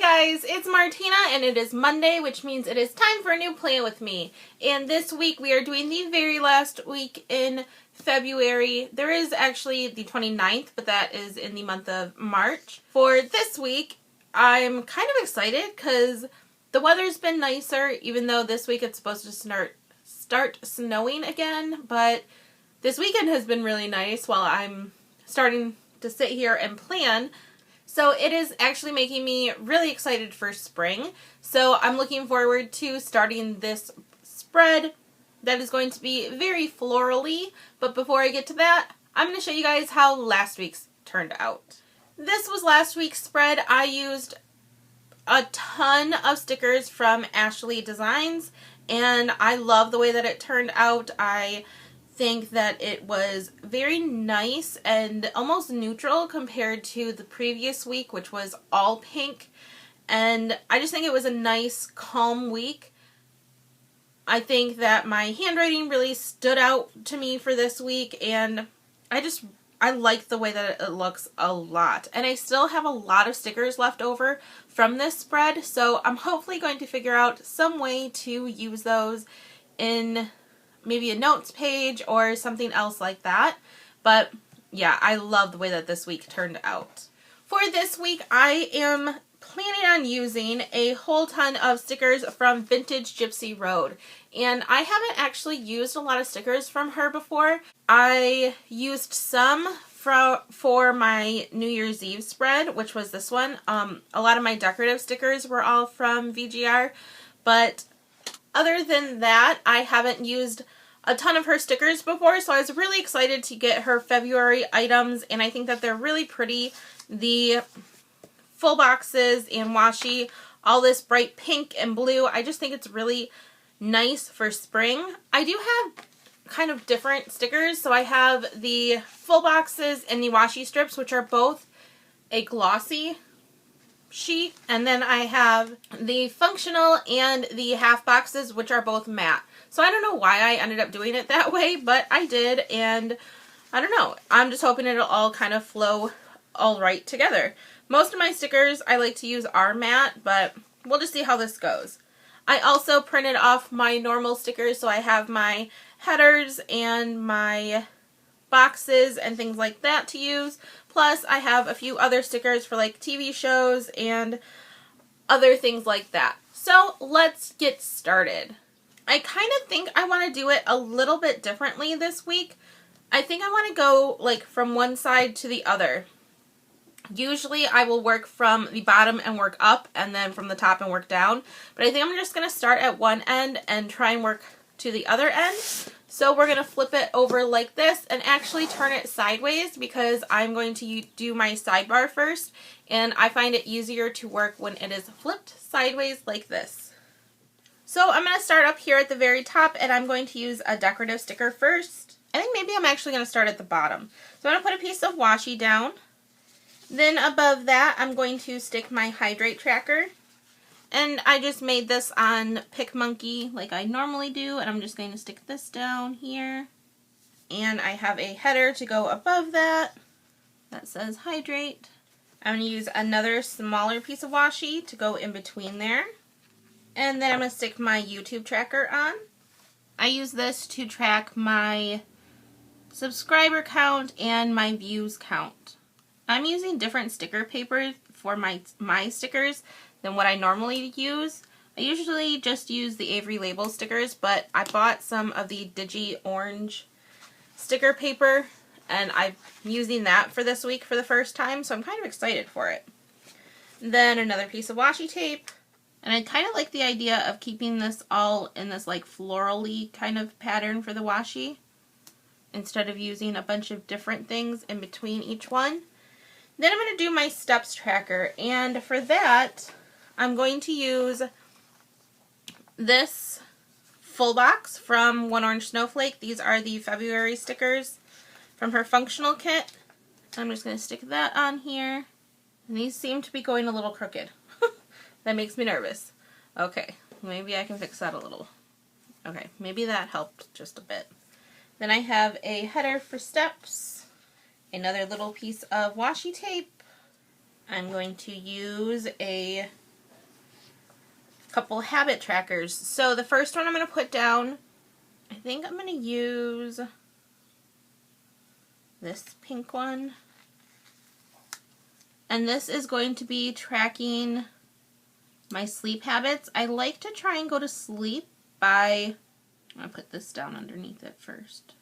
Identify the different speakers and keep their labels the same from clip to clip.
Speaker 1: guys, it's Martina and it is Monday, which means it is time for a new plan with me. And this week we are doing the very last week in February. There is actually the 29th, but that is in the month of March. For this week, I'm kind of excited because the weather's been nicer, even though this week it's supposed to start snowing again. But this weekend has been really nice while I'm starting to sit here and plan. So it is actually making me really excited for spring. So I'm looking forward to starting this spread that is going to be very florally. But before I get to that, I'm going to show you guys how last week's turned out. This was last week's spread. I used a ton of stickers from Ashley Designs and I love the way that it turned out. I think that it was very nice and almost neutral compared to the previous week, which was all pink, and I just think it was a nice calm week. I think that my handwriting really stood out to me for this week, and I like the way that it looks a lot. And I still have a lot of stickers left over from this spread, so I'm hopefully going to figure out some way to use those in maybe a notes page or something else like that. But yeah, I love the way that this week turned out. For this week, I am planning on using a whole ton of stickers from Vintage Gypsy Road. And I haven't actually used a lot of stickers from her before. I used some for my New Year's Eve spread, which was this one. A lot of my decorative stickers were all from VGR, but other than that, I haven't used a ton of her stickers before, so I was really excited to get her February items, and I think that they're really pretty. The full boxes and washi, all this bright pink and blue, I just think it's really nice for spring. I do have kind of different stickers, so I have the full boxes and the washi strips, which are both a glossy sheet, and then I have the functional and the half boxes, which are both matte. So I don't know why I ended up doing it that way, but I did, and I don't know. I'm just hoping it'll all kind of flow all right together. Most of my stickers I like to use are matte, but we'll just see how this goes. I also printed off my normal stickers, so I have my headers and my boxes and things like that to use. Plus, I have a few other stickers for like TV shows and other things like that. So let's get started. I kind of think I want to do it a little bit differently this week. I think I want to go like from one side to the other. Usually I will work from the bottom and work up, and then from the top and work down. But I think I'm just going to start at one end and try and work to the other end. So we're going to flip it over like this and actually turn it sideways because I'm going to do my sidebar first, and I find it easier to work when it is flipped sideways like this. So I'm going to start up here at the very top, and I'm going to use a decorative sticker first. I think maybe I'm actually going to start at the bottom. So I'm going to put a piece of washi down. Then above that, I'm going to stick my hydrate tracker. And I just made this on PicMonkey like I normally do, and I'm just going to stick this down here. And I have a header to go above that says hydrate. I'm going to use another smaller piece of washi to go in between there. And then I'm going to stick my YouTube tracker on. I use this to track my subscriber count and my views count. I'm using different sticker paper for my stickers than what I normally use. I usually just use the Avery Label stickers, but I bought some of the Digi Orange sticker paper, and I'm using that for this week for the first time, so I'm kind of excited for it. Then another piece of washi tape, and I kind of like the idea of keeping this all in this like floral-y kind of pattern for the washi, instead of using a bunch of different things in between each one. Then I'm going to do my steps tracker, and for that, I'm going to use this full box from One Orange Snowflake. These are the February stickers from her functional kit. I'm just going to stick that on here, and these seem to be going a little crooked. That makes me nervous. Okay, maybe I can fix that a little. Okay, maybe that helped just a bit. Then I have a header for steps, another little piece of washi tape. I'm going to use a couple habit trackers. So the first one I'm going to put down, I think I'm going to use this pink one. And this is going to be tracking my sleep habits. I like to try and go to sleep by, I'm going to put this down underneath it first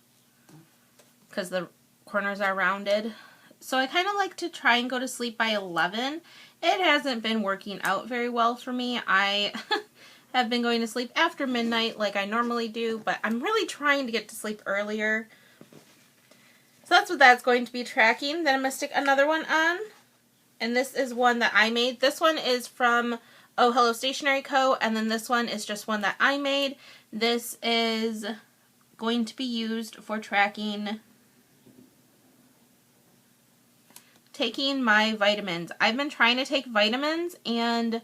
Speaker 1: because the corners are rounded. So I kind of like to try and go to sleep by 11. It hasn't been working out very well for me. I have been going to sleep after midnight like I normally do, but I'm really trying to get to sleep earlier. So that's what that's going to be tracking. Then I'm going to stick another one on. And this is one that I made. This one is from Oh Hello Stationery Co. And then this one is just one that I made. This is going to be used for tracking taking my vitamins. I've been trying to take vitamins and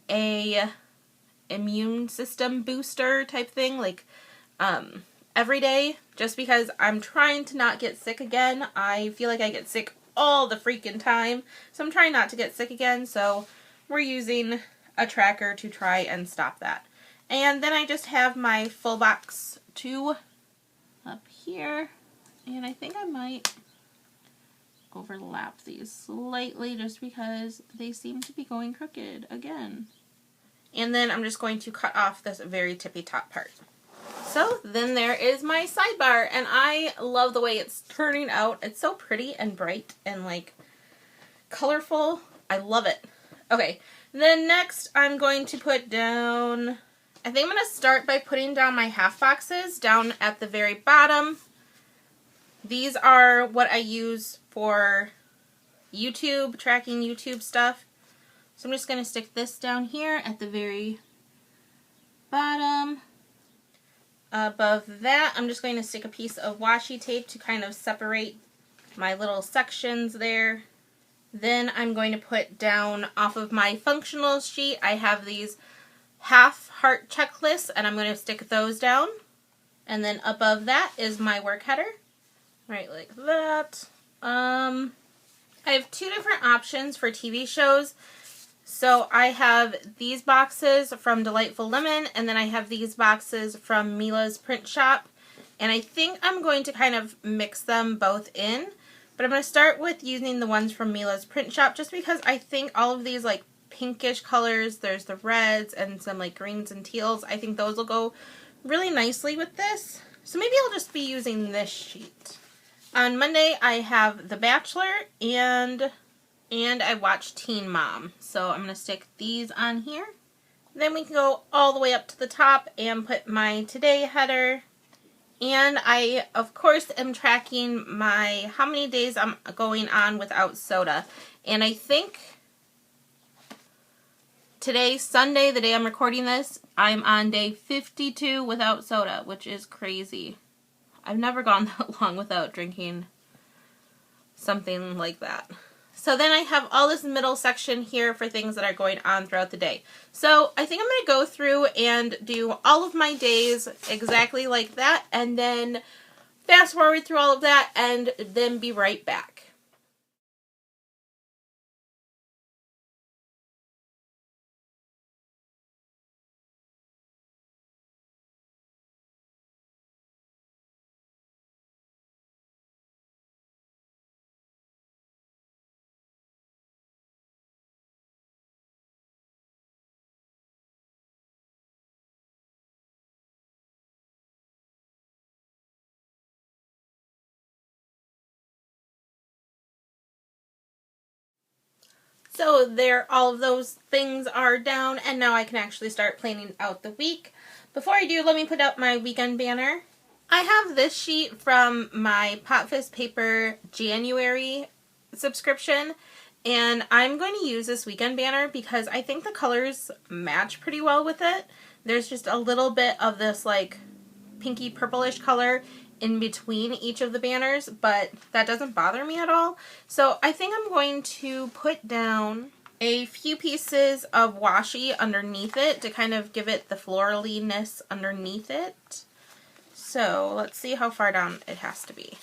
Speaker 1: a immune system booster type thing, like every day, just because I'm trying to not get sick again. I feel like I get sick all the freaking time, so I'm trying not to get sick again, so we're using a tracker to try and stop that. And then I just have my full box 2 up here, and I think I might overlap these slightly just because they seem to be going crooked again. And then I'm just going to cut off this very tippy top part. So then there is my sidebar, and I love the way it's turning out. It's so pretty and bright and like colorful. I love it. Okay, then next I'm going to put down, I think I'm going to start by putting down my half boxes down at the very bottom. These are what I use for YouTube, tracking YouTube stuff. So I'm just going to stick this down here at the very bottom. Above that, I'm just going to stick a piece of washi tape to kind of separate my little sections there. Then I'm going to put down off of my functional sheet, I have these half heart checklists, and I'm going to stick those down. And then above that is my work header, right like that. I have 2 different options for TV shows. So I have these boxes from Delightful Lemon, and then I have these boxes from Mila's Print Shop. And I think I'm going to kind of mix them both in. But I'm going to start with using the ones from Mila's Print Shop just because I think all of these like pinkish colors, there's the reds and some like greens and teals, I think those will go really nicely with this. So maybe I'll just be using this sheet. On Monday I have The Bachelor and I watched Teen Mom. So I'm going to stick these on here. Then we can go all the way up to the top and put my today header. And I, of course, am tracking my how many days I'm going on without soda. And I think today, Sunday, the day I'm recording this, I'm on day 52 without soda, which is crazy. I've never gone that long without drinking something like that. So then I have all this middle section here for things that are going on throughout the day. So I think I'm going to go through and do all of my days exactly like that, and then fast forward through all of that and then be right back. So there, all of those things are down, and now I can actually start planning out the week. Before I do, let me put up my weekend banner. I have this sheet from my Potfist Paper January subscription, and I'm going to use this weekend banner because I think the colors match pretty well with it. There's just a little bit of this like pinky purplish color in between each of the banners, but that doesn't bother me at all. So I think I'm going to put down a few pieces of washi underneath it to kind of give it the floraliness underneath it. So let's see how far down it has to be.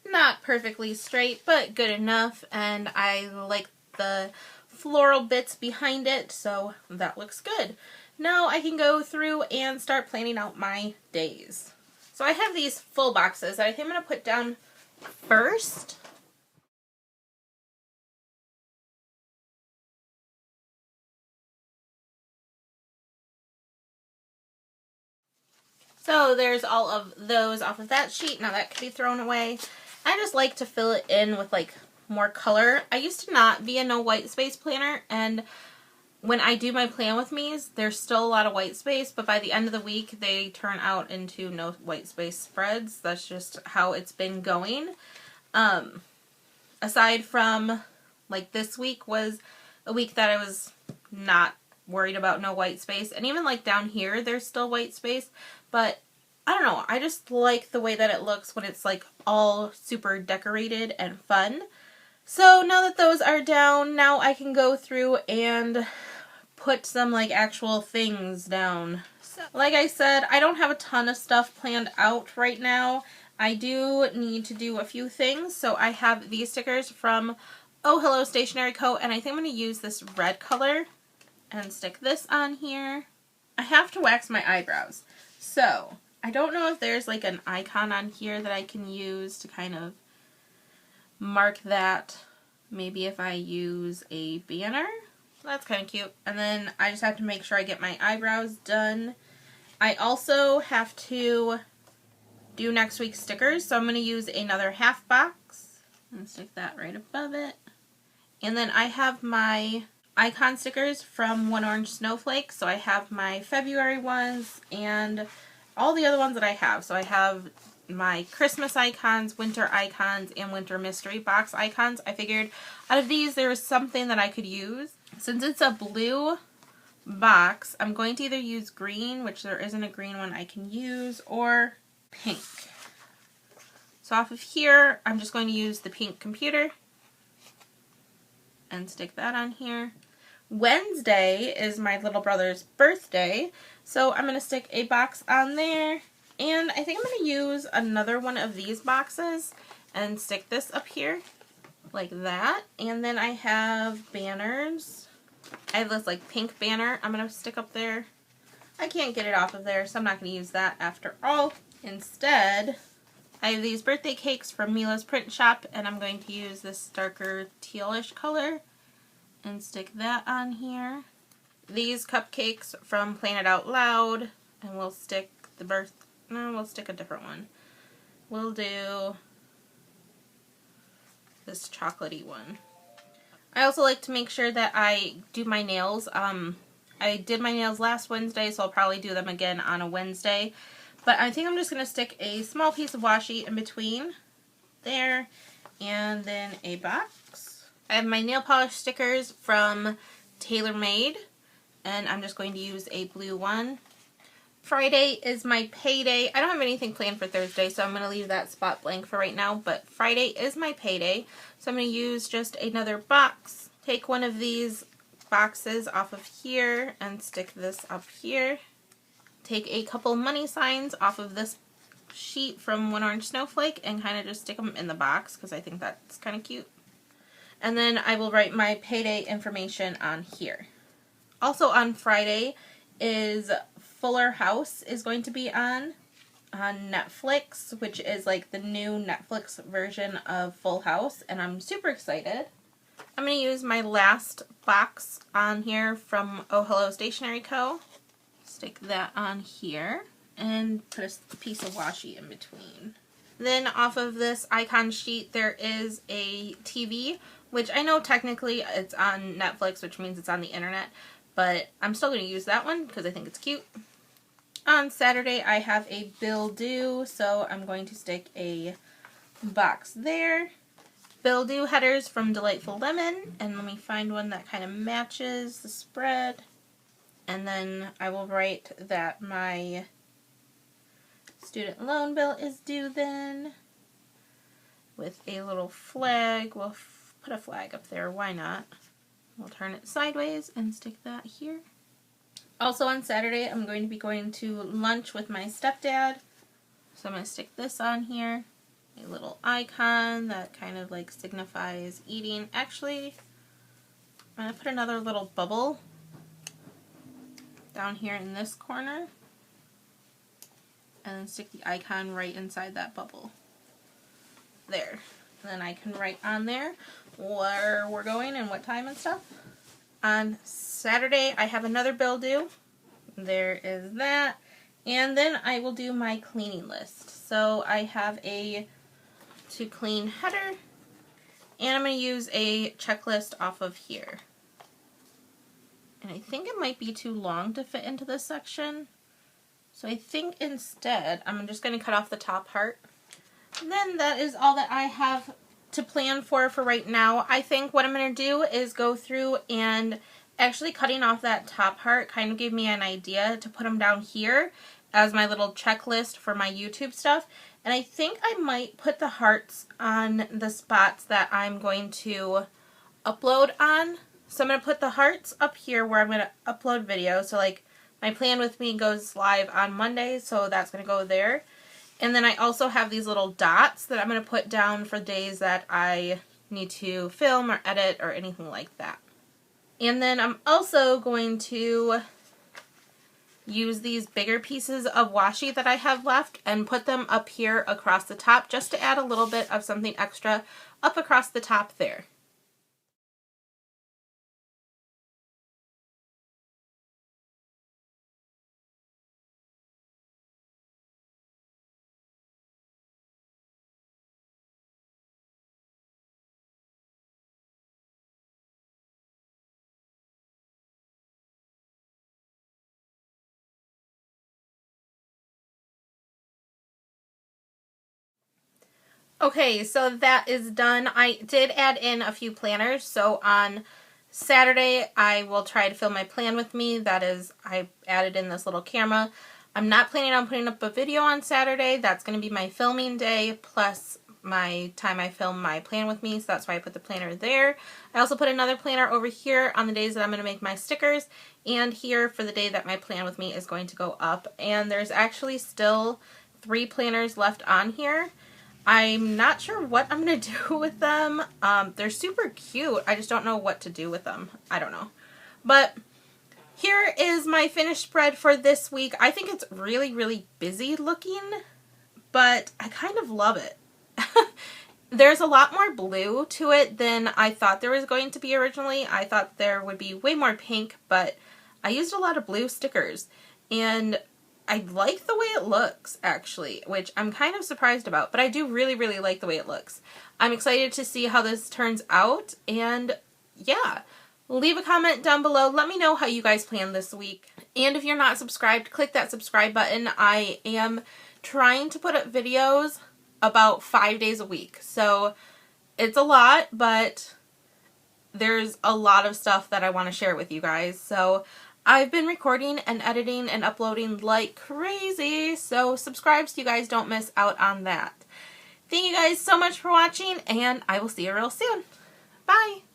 Speaker 1: Not perfectly straight, but good enough, and I like the floral bits behind it, so that looks good. Now I can go through and start planning out my days. So I have these full boxes that I think I'm going to put down first. So there's all of those off of that sheet. Now that can be thrown away. I just like to fill it in with like more color. I used to not be a no white space planner, and when I do my plan with me's, there's still a lot of white space, but by the end of the week they turn out into no white space spreads. That's just how it's been going. Aside from like this week was a week that I was not worried about no white space, and even like down here there's still white space, but I don't know, I just like the way that it looks when it's like all super decorated and fun. So now that those are down, now I can go through and put some like actual things down. So, like I said, I don't have a ton of stuff planned out right now. I do need to do a few things. So I have these stickers from Oh Hello Stationery Co. and I think I'm going to use this red color and stick this on here. I have to wax my eyebrows. So I don't know if there's like an icon on here that I can use to kind of mark that. Maybe if I use a banner. That's kind of cute. And then I just have to make sure I get my eyebrows done. I also have to do next week's stickers, so I'm going to use another half box and stick that right above it. And then I have my icon stickers from One Orange Snowflake, so I have my February ones and all the other ones that I have. So I have my Christmas icons, winter icons, and winter mystery box icons. I figured out of these there was something that I could use. Since it's a blue box, I'm going to either use green, which there isn't a green one I can use, or pink. So off of here, I'm just going to use the pink computer and stick that on here. Wednesday is my little brother's birthday, so I'm going to stick a box on there. And I think I'm going to use another one of these boxes and stick this up here like that. And then I have banners. I have this like pink banner I'm going to stick up there. I can't get it off of there, so I'm not going to use that after all. Instead, I have these birthday cakes from Mila's Print Shop, and I'm going to use this darker tealish color and stick that on here. These cupcakes from Planet Out Loud, and we'll stick the we'll stick a different one. We'll do this chocolatey one. I also like to make sure that I do my nails. I did my nails last Wednesday, so I'll probably do them again on a Wednesday. But I think I'm just going to stick a small piece of washi in between there, and then a box. I have my nail polish stickers from TaylorMade, and I'm just going to use a blue one. Friday is my payday. I don't have anything planned for Thursday, so I'm going to leave that spot blank for right now, but Friday is my payday, so I'm going to use just another box. Take one of these boxes off of here and stick this up here. Take a couple money signs off of this sheet from One Orange Snowflake and kind of just stick them in the box because I think that's kind of cute. And then I will write my payday information on here. Also on Friday is Fuller House is going to be on Netflix, which is like the new Netflix version of Full House, and I'm super excited. I'm going to use my last box on here from Oh Hello Stationery Co. Stick that on here and put a piece of washi in between. Then off of this icon sheet there is a TV, which I know technically it's on Netflix, which means it's on the internet, but I'm still going to use that one because I think it's cute. On Saturday I have a bill due, so I'm going to stick a box there. Bill due headers from Delightful Lemon, and let me find one that kind of matches the spread. And then I will write that my student loan bill is due then with a little flag. We'll put a flag up there, why not? We'll turn it sideways and stick that here. Also on Saturday I'm going to be going to lunch with my stepdad. So I'm going to stick this on here. A little icon that kind of like signifies eating. Actually, I'm going to put another little bubble down here in this corner. And then stick the icon right inside that bubble. There. And then I can write on there where we're going and what time and stuff. On Saturday, I have another bill due. There is that. And then I will do my cleaning list. So I have a to clean header. And I'm going to use a checklist off of here. And I think it might be too long to fit into this section. So I think instead, I'm just going to cut off the top part. And then that is all that I have to plan for right now. I think what I'm going to do is go through and actually cutting off that top part kind of gave me an idea to put them down here as my little checklist for my YouTube stuff. And I think I might put the hearts on the spots that I'm going to upload on. So I'm going to put the hearts up here where I'm going to upload videos. So like my plan with me goes live on Monday, so that's going to go there. And then I also have these little dots that I'm going to put down for days that I need to film or edit or anything like that. And then I'm also going to use these bigger pieces of washi that I have left and put them up here across the top just to add a little bit of something extra up across the top there. Okay, so that is done. I did add in a few planners. So on Saturday, I will try to film my plan with me. That is, I added in this little camera. I'm not planning on putting up a video on Saturday. That's going to be my filming day plus my time I film my plan with me. So that's why I put the planner there. I also put another planner over here on the days that I'm going to make my stickers and here for the day that my plan with me is going to go up. And there's actually still 3 planners left on here. I'm not sure what I'm going to do with them. They're super cute. I just don't know what to do with them. I don't know. But here is my finished spread for this week. I think it's really, really busy looking, but I kind of love it. There's a lot more blue to it than I thought there was going to be originally. I thought there would be way more pink, but I used a lot of blue stickers. And I like the way it looks, actually, which I'm kind of surprised about, but I do really, really like the way it looks. I'm excited to see how this turns out, and yeah, leave a comment down below. Let me know how you guys plan this week. And if you're not subscribed, click that subscribe button. I am trying to put up videos about 5 days a week, so it's a lot, but there's a lot of stuff that I want to share with you guys, so I've been recording and editing and uploading like crazy, so subscribe so you guys don't miss out on that. Thank you guys so much for watching, and I will see you real soon. Bye!